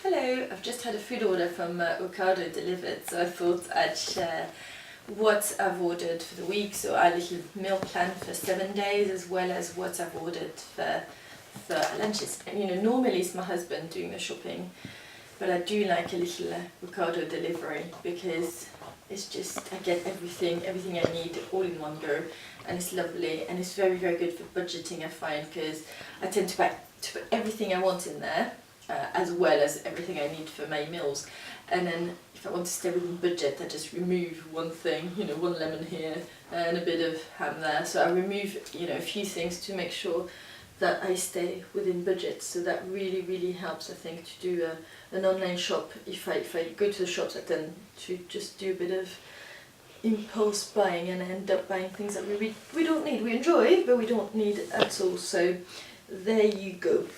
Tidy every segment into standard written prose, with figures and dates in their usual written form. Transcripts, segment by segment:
Hello, I've just had a food order from Ocado delivered, so I thought I'd share what I've ordered for the week, so our little meal plan for 7 days, as well as what I've ordered for lunches. And normally it's my husband doing the shopping, but I do like a little Ocado delivery because it's just, I get everything I need all in one go, and it's lovely, and it's very, very good for budgeting, I find, because I tend to put everything I want in there, as well as everything I need for my meals. And then if I want to stay within budget, I just remove one thing, one lemon here and a bit of ham there. So I remove, a few things to make sure that I stay within budget. So that really, really helps, I think, to do an online shop. If I go to the shops, I tend to just do a bit of impulse buying and end up buying things that we don't need. We enjoy, but we don't need at all. So there you go.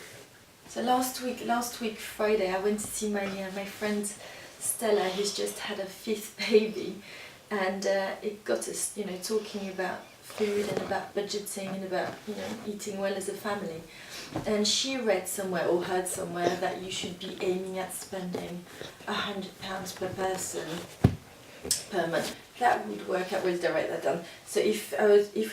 So last week Friday, I went to see my friend Stella, who's just had a 5th baby, and it got us, talking about food and about budgeting and about, eating well as a family. And she read somewhere or heard somewhere that you should be aiming at spending £100 per person per month. That would work out. We'll write that down. So if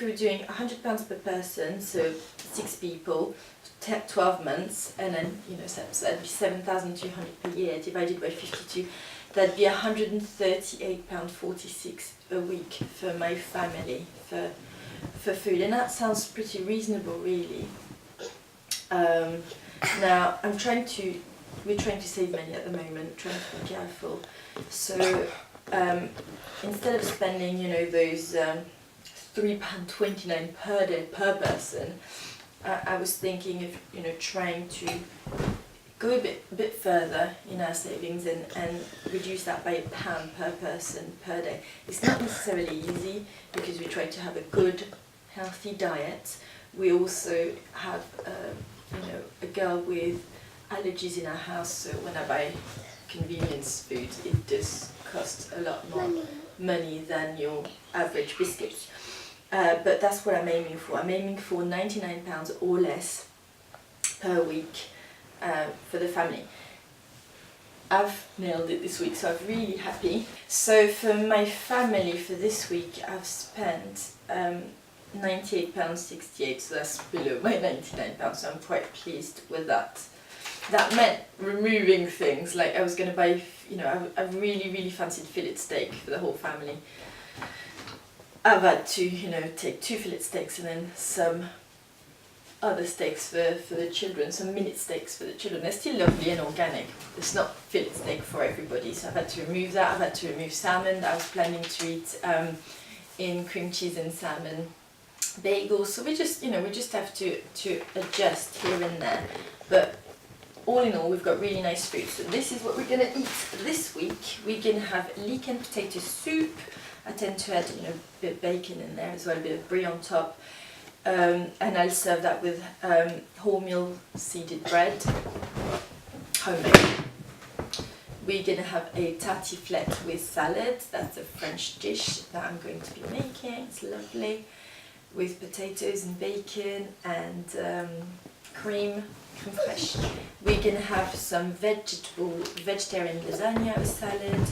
we were doing £100 per person, so 6 people, 12 months, and then so that'd be £7,200 per year divided by 52. That'd be £138.46 a week for my family for food, and that sounds pretty reasonable, really. Now we're trying to save money at the moment, trying to be careful. So instead of spending those £3.29 per day per person, I was thinking of trying to go a bit further in our savings and reduce that by £1 per person per day. It's not necessarily easy because we try to have a good, healthy diet. We also have a girl with allergies in our house, so when I buy convenience food, it does cost a lot more money than your average biscuits. But that's what I'm aiming for. I'm aiming for £99 or less per week for the family. I've nailed it this week, so I'm really happy. So for my family for this week, I've spent £98.68, so that's below my £99, so I'm quite pleased with that. That meant removing things, like I was going to buy, I really, really fancied fillet steak for the whole family. I've had to, take 2 fillet steaks and then some other steaks for the children, some minute steaks for the children. They're still lovely and organic. It's not fillet steak for everybody, so I've had to remove that. I've had to remove salmon that I was planning to eat in cream cheese and salmon bagels. So we just have to adjust here and there. But all in all, we've got really nice food. So this is what we're going to eat this week. We're going to have leek and potato soup. I tend to add a bit of bacon in there as well, a bit of brie on top. And I'll serve that with wholemeal seeded bread, homemade. We're going to have a tartiflette with salad. That's a French dish that I'm going to be making. It's lovely, with potatoes and bacon and creme fraiche. We're going to have some vegetarian lasagna with salad.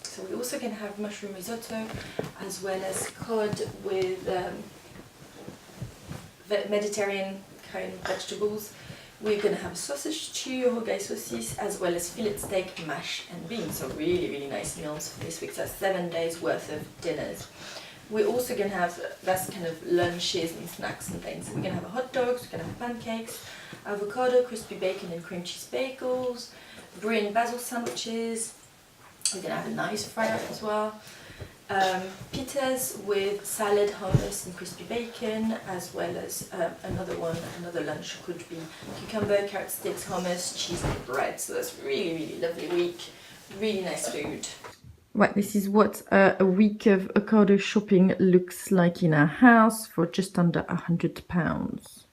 So we're also going to have mushroom risotto, as well as cod with Mediterranean kind of vegetables. We're going to have a sausage stew, rogaille saucisse, as well as fillet steak, mash and beans. So really, really nice meals for this week. So that's 7 days worth of dinners. We're also going to have, that's kind of lunches and snacks and things. We're going to have hot dogs, we're going to have pancakes, avocado, crispy bacon and cream cheese bagels, brie and basil sandwiches. We're going to have a nice fry up as well. Pitas with salad, hummus and crispy bacon, as well as another lunch could be cucumber, carrot sticks, hummus, cheese and bread. So that's really, really lovely week. Really nice food. Right, this is what a week of Ocado shopping looks like in our house for just under £100.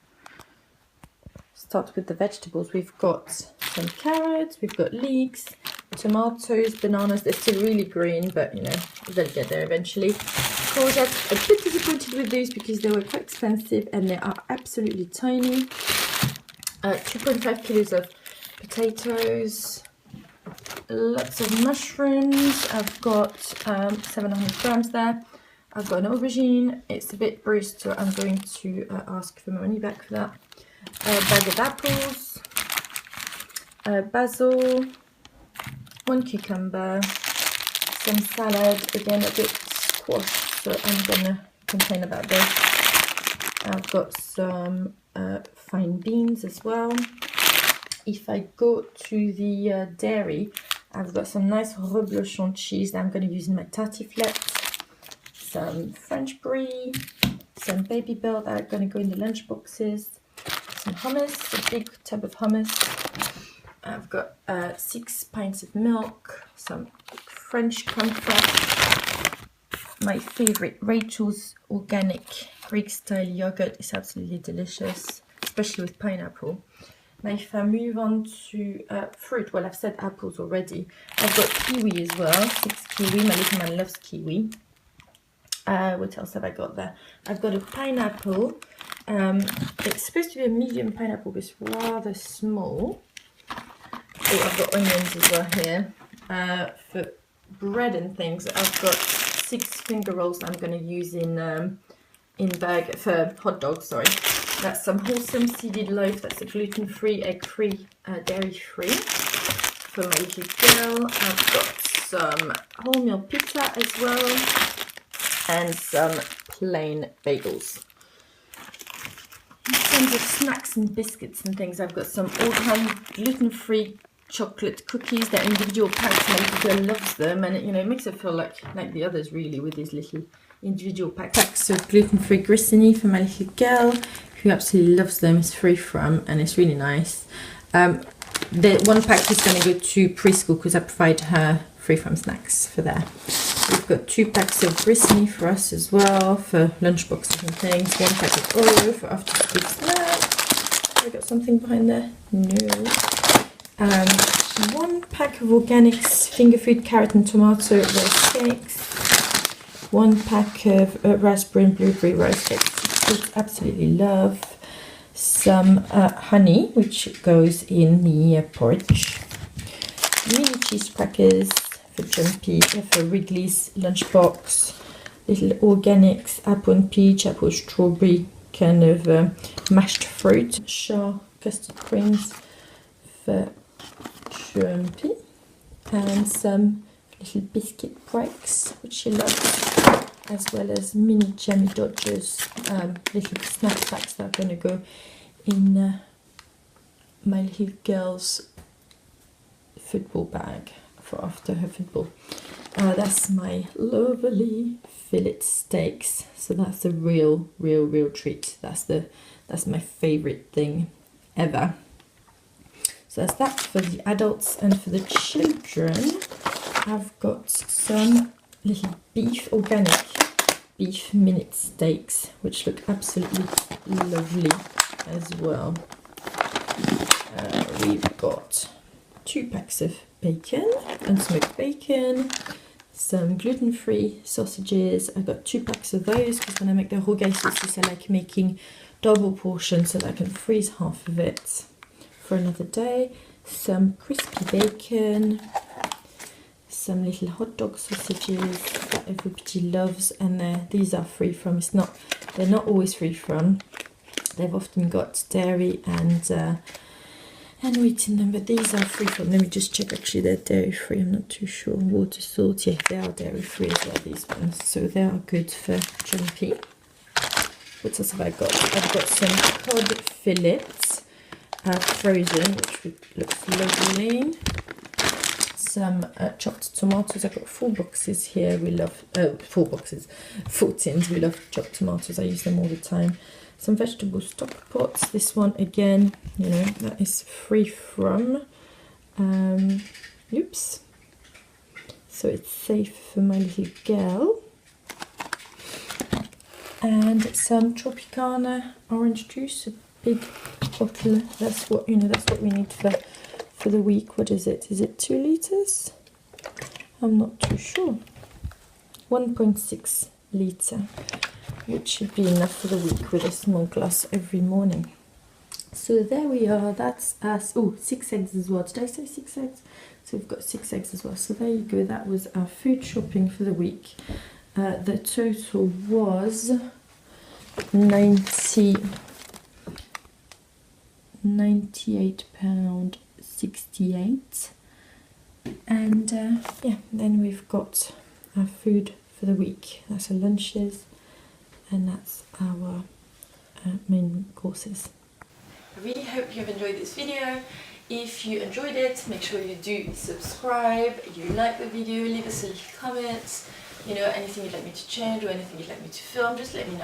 Start with the vegetables. We've got some carrots, we've got leeks, tomatoes, bananas. They're still really green, but they'll get there eventually. Courgettes. I'm a bit disappointed with these because they were quite expensive and they are absolutely tiny. 2.5 kilos of potatoes, lots of mushrooms. I've got 700 grams there. I've got an aubergine. It's a bit bruised, so I'm going to ask for my money back for that. A bag of apples, basil, 1 cucumber, some salad, again a bit squashed, so I'm gonna complain about this. I've got some fine beans as well. If I go to the dairy, I've got some nice reblochon cheese that I'm going to use in my tartiflette, some French brie, some baby bell that are going to go in the lunch boxes, some hummus, a big tub of hummus. I've got 6 pints of milk, some French comfort, my favorite Rachel's organic Greek style yogurt is absolutely delicious, especially with pineapple. Now if I move on to fruit, well I've said apples already. I've got kiwi as well, 6 kiwi, my little man loves kiwi. What else have I got there? I've got a pineapple. It's supposed to be a medium pineapple, but it's rather small. Oh, I've got onions as well here. For bread and things, I've got 6 finger rolls that I'm going to use in burger, for hot dogs, sorry. That's some wholesome seeded loaf, that's a gluten-free, egg-free, dairy-free. For my little girl, I've got some wholemeal pita as well, and some plain bagels. In terms of snacks and biscuits and things, I've got some all-time gluten-free chocolate cookies. They're individual packs. My little girl loves them, and it makes her feel like the others really, with these little individual packs of gluten-free grissini for my little girl, who absolutely loves them. It's free from, and it's really nice. The one pack is going to go to preschool because I provide her free from snacks for there. We've got 2 packs of grissini for us as well, for lunch boxes and things. 1 pack of Oreo for after school snacks. Have I got something behind there? No. 1 pack of organics finger food carrot and tomato rice cakes. 1 pack of raspberry and blueberry rice cakes, which I absolutely love. Some honey, which goes in the porridge. Mini cheese crackers for Jumpy, for Wrigley's lunchbox. Little organics, apple and peach, apple strawberry, kind of mashed fruit. Char custard creams for Jumpy. And some little biscuit breaks, which she loves, as well as mini jammy dodgers, little snack packs that are going to go in my little girl's football bag for after her football. That's my lovely fillet steaks. So that's a real treat. That's my favorite thing ever. So that's that for the adults, and for the children, I've got some little organic beef minute steaks, which look absolutely lovely as well. We've got 2 packs of bacon, unsmoked bacon, some gluten-free sausages. I've got 2 packs of those because when I make the rogaille sauces, I like making double portions so that I can freeze half of it for another day. Some crispy bacon, some little hot dog sausages that everybody loves, and these are free from. They're not always free from. They've often got dairy and wheat in them, but these are free from. Let me just check. Actually, they're dairy free. I'm not too sure. Water, salt. Yeah, they are dairy free as well. These ones, so they are good for Jumpy. What else have I got? I've got some cod fillets, frozen, which looks lovely. Some chopped tomatoes. I've got 4 boxes here. We love 4 tins. We love chopped tomatoes. I use them all the time. Some vegetable stock pots. This one again, that is free from. Oops. So it's safe for my little girl. And some Tropicana orange juice, a big bottle. That's what that's what we need for the week. What is it? Is it 2 litres? I'm not too sure. 1.6 litre, which should be enough for the week with a small glass every morning. So there we are. That's us. Oh, 6 eggs as well. Did I say 6 eggs? So we've got 6 eggs as well. So there you go, that was our food shopping for the week. The total was £98.68. And yeah, then we've got our food for the week. That's our lunches and that's our main courses. I really hope you've enjoyed this video. If you enjoyed it, make sure you do subscribe, you like the video, leave us a little comment, you know, anything you'd like me to change or anything you'd like me to film, just let me know.